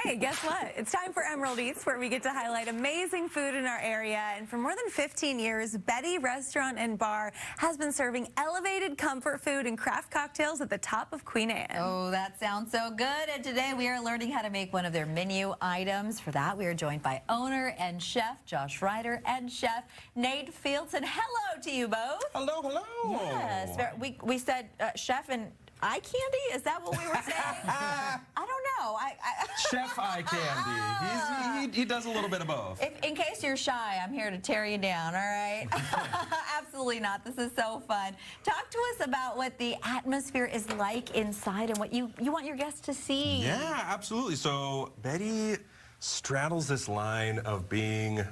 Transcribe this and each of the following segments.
Hey, guess what? It's time for Emerald Eats, where we get to highlight amazing food in our area. And for more than 15 years, Betty Restaurant and Bar has been serving elevated comfort food and craft cocktails at the top of Queen Anne. Oh, that sounds so good. And today we are learning how to make one of their menu items. For that, we are joined by owner and chef Josh Ryder and chef Nate Fieldson. Hello to you both. Hello, hello. Yes, we said chef and eye candy? Is that what we were saying? I don't know. Chef eye candy. He does a little bit of both. In case you're shy, I'm here to tear you down, all right? Absolutely not. This is so fun. Talk to us about what the atmosphere is like inside and what you want your guests to see. Yeah, absolutely. So Betty straddles this line of being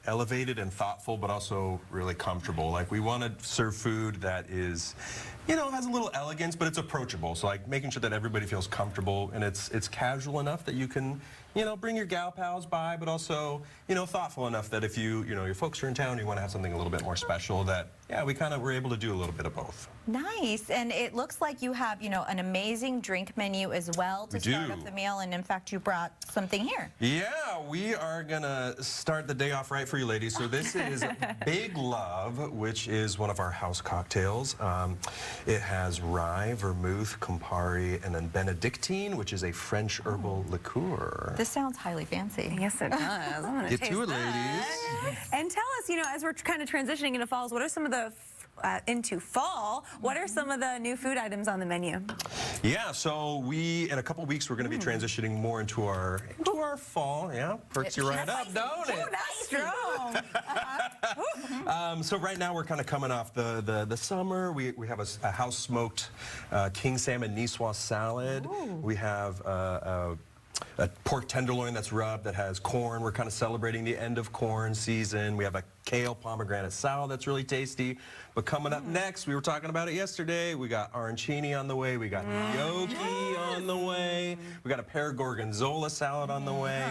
elevated and thoughtful, but also really comfortable. Like, we want to serve food that is, you know, has a little elegance, but it's approachable. So, like, making sure that everybody feels comfortable and it's casual enough that you can, you know, bring your gal pals by, but also, you know, thoughtful enough that if you know, your folks are in town, you want to have something a little bit more special, that, yeah, we kind of were able to do a little bit of both. Nice. And it looks like you have, you know, an amazing drink menu as well to start up the meal. And in fact, you brought something here. Yeah, we are gonna start the day off right for you ladies. So this is Big Love, which is one of our house cocktails. It has rye, vermouth, Campari, and then Benedictine, which is a French herbal liqueur. This sounds highly fancy. Yes, it does. I'm gonna Get taste to it, that. ladies. And tell us, you know, as we're kind of transitioning into falls, what are some of the into fall, what are some of the new food items on the menu? Yeah, so in a couple weeks, we're going to be transitioning more into our fall. Yeah, perks you right up, don't it? Oh, that's strong. So right now we're kind of coming off the summer. We have a house smoked king salmon niçoise salad. Ooh. We have a pork tenderloin that's rubbed that has corn. We're kind of celebrating the end of corn season. We have a kale pomegranate salad that's really tasty. But coming up next, we were talking about it yesterday, we got arancini on the way, we got gnocchi on the way, we got a pear gorgonzola salad on the way,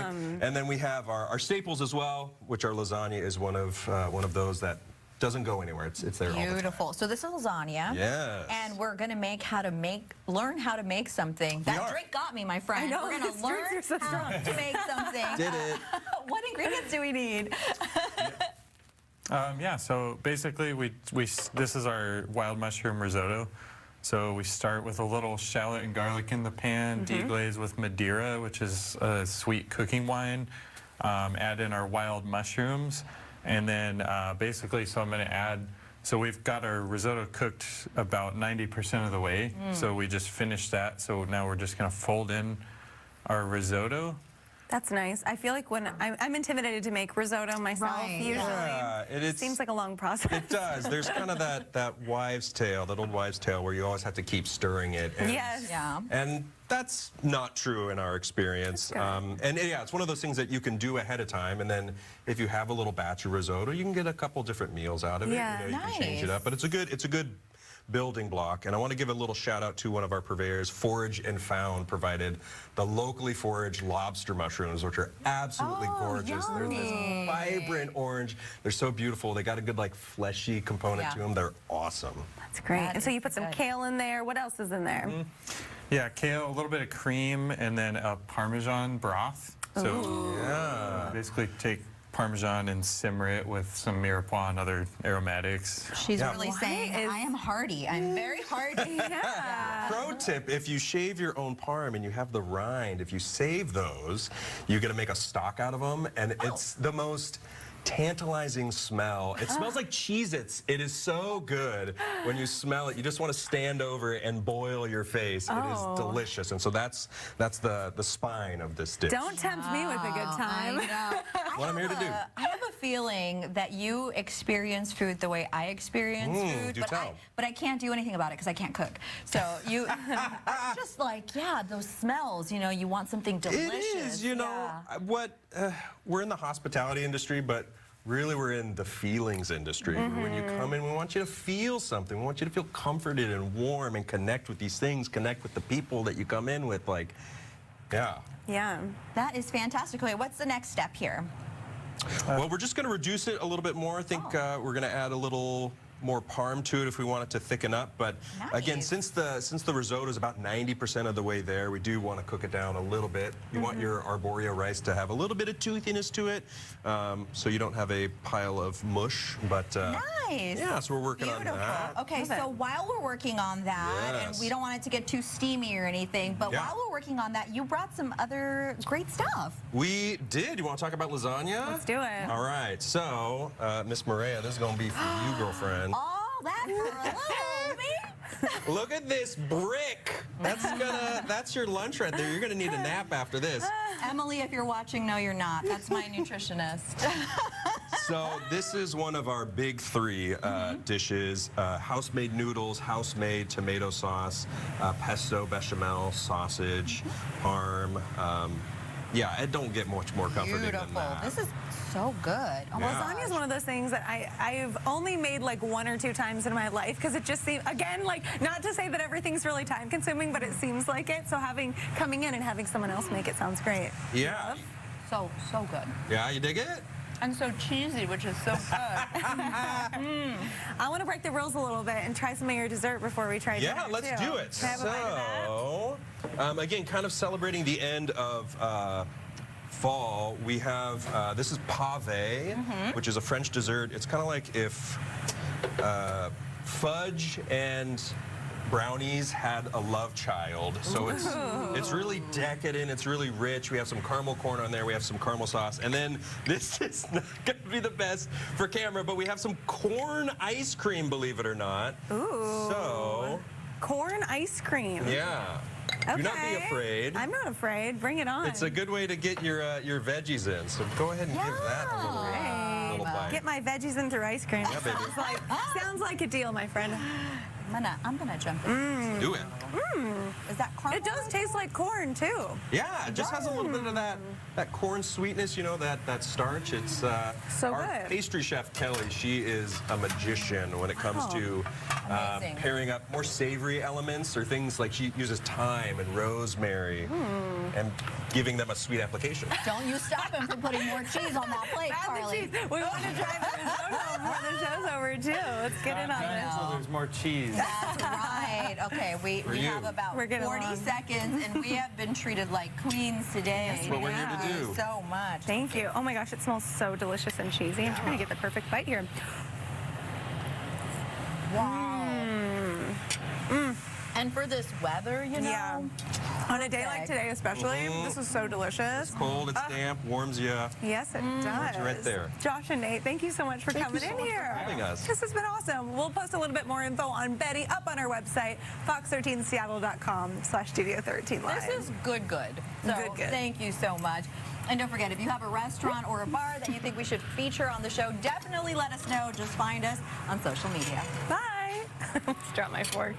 and then we have our staples as well, which our lasagna is one of those that doesn't go anywhere. It's there all the time. Beautiful. So this is lasagna. Yes. And we're going to learn how to make something. That drink got me, my friend. I know, we're going to learn how to make something. Did it. What ingredients do we need? Yeah, so basically this is our wild mushroom risotto. So we start with a little shallot and garlic in the pan, deglaze with Madeira, which is a sweet cooking wine. Add in our wild mushrooms. And then basically, so I'm going to add, so we've got our risotto cooked about 90% of the way. So we just finished that. So now we're just going to fold in our risotto. That's nice. I feel like when I'm intimidated to make risotto myself, usually. Yeah, it seems like a long process. It does. There's kind of that wives' tale, that old wives' tale, where you always have to keep stirring it. And, Yes. Yeah. And that's not true in our experience. And yeah, it's one of those things that you can do ahead of time, and then if you have a little batch of risotto, you can get a couple different meals out of it. Yeah. You know, you can change it up, but it's a good building block. And I want to give a little shout out to one of our purveyors. Forage and Found provided the locally foraged lobster mushrooms, which are absolutely gorgeous. They're this vibrant orange. They're so beautiful. They got a good, like, fleshy component to them. They're awesome. That's great. And so you put some kale in there. What else is in there? Yeah, kale, a little bit of cream, and then a Parmesan broth. So basically take Parmesan and simmer it with some mirepoix and other aromatics. She's really saying, I am hardy. I'm very hardy. Pro tip, if you shave your own parm and you have the rind, if you save those, you're going to make a stock out of them, and it's the most tantalizing smell. It smells like Cheez-Its. It is so good when you smell it. You just want to stand over it and boil your face. It is delicious. And so that's the spine of this dish. Don't tempt me with a good time. I know. What I'm here to do. I have a feeling that you experience food the way I experience food, but I can't do anything about it because I can't cook. So you, it's just like, yeah, those smells, you know, you want something delicious. It is, you know, we're in the hospitality industry, but really we're in the feelings industry. When you come in, we want you to feel something. We want you to feel comforted and warm and connect with these things, connect with the people that you come in with, like, Yeah. That is fantastic. Okay, what's the next step here? Well, we're just going to reduce it a little bit more. I think we're going to add a little more parm to it if we want it to thicken up. But again, Nice. since the risotto is about 90% of the way there, we do want to cook it down a little bit. You want your arborio rice to have a little bit of toothiness to it, so you don't have a pile of mush. But Nice. yeah, so we're working Beautiful. on that. Okay, so while we're working on that, and Yes. we don't want it to get too steamy or anything, but Yeah. while we're working on that, you brought some other great stuff. We did. You want to talk about lasagna? Let's do it. All right. So, Miss Maria, this is going to be for you, girlfriend. All that for a little bit. Look at this brick. That's your lunch right there. You're gonna need a nap after this. Emily, if you're watching, no, you're not. That's my nutritionist. So this is one of our big three dishes: house-made noodles, house-made tomato sauce, pesto bechamel, sausage, parm. Yeah, it don't get much more comforting than Beautiful. that. This is so good. Oh my Yeah. Lasagna is gosh. one of those things that I've only made like 1 or 2 times in my life because it just seems, again, like, not to say that everything's really time consuming, but it seems like it. So coming in and having someone else make it sounds great. Yeah. So good. Yeah, you dig it? And so cheesy, which is so good. I want to break the rules a little bit and try some of your dessert before we try Yeah, dinner, let's too. do it. Can I have a bite of that? So, again, kind of celebrating the end of fall, we have, this is pave, which is a French dessert. It's kind of like if fudge and brownies had a love child. So it's really decadent, it's really rich. We have some caramel corn on there, we have some caramel sauce, and then this is not gonna be the best for camera, but we have some corn ice cream, believe it or not. Ooh. So, Corn ice cream. yeah. Do not be Okay. afraid. I'm not afraid. Bring it on. It's a good way to get your veggies in. So go ahead and give that a little bite. Get my veggies in through ice cream. Yeah, baby. Sounds like a deal, my friend. I'm gonna jump in. Do it. Is that caramel? It does taste like corn, too. Yeah, it just has a little bit of that corn sweetness, you know, that starch. It's So our good. pastry chef Kelly. She is a magician when it comes to Amazing. pairing up more savory elements or things like she uses thyme and rosemary and giving them a sweet application. Don't you stop him from putting more cheese on that plate, Add the Carly. cheese. We want to try the risotto before the show's over, too. Let's get in on it. So there's more cheese. That's right. Okay, we you. have about We're getting 40 along. seconds, and we have been treated like queens today. That's what we're here to Thank you do. so much. Thank you. Oh my gosh, it smells so delicious and cheesy. I'm trying to get the perfect bite here. Wow. And for this weather, you know. Yeah. On a day like Perfect. today especially, this is so delicious. Cold, it's damp, warms you up. Yes, it does. right there. Josh and Nate, thank you so much for coming you so in much for here. having us. This has been awesome. We'll post a little bit more info on Betty up on our website, fox13seattle.com/studio13live. This is good. So Good. thank you so much. And don't forget, if you have a restaurant or a bar that you think we should feature on the show, definitely let us know. Just find us on social media. Bye. Let's drop my fork.